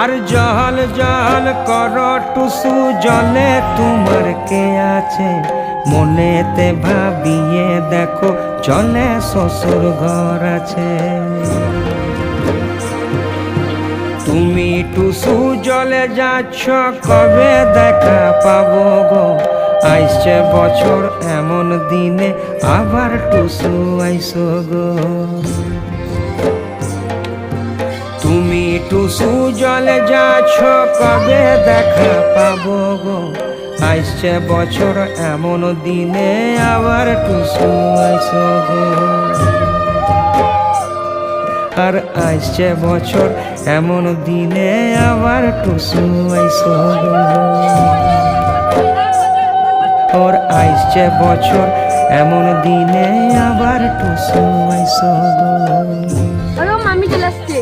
আর জল জল কর টুসু জলে তোমার কে আছে, মনেতে ভাবিয়ে দেখো চলে শ্বশুর ঘর আছে। তুমি টুসু জলে যাচ্ছ কবে দেখা পাবো গো, আইসছে বছর এমন দিনে আবার টুসু আইসো গো। তুমি টুসু জলে যাচ্ছ কবে দেখা পাবো গো, আইসছে বছর এমন দিনে আবার টুসু আইসো গো। আর আইসছে বছর এমন দিনে আবার টুসু আইসো গো। ওর আইসছে বছর এমন দিনে আবার টুসু আইসো গো। মামি চলে আসছে।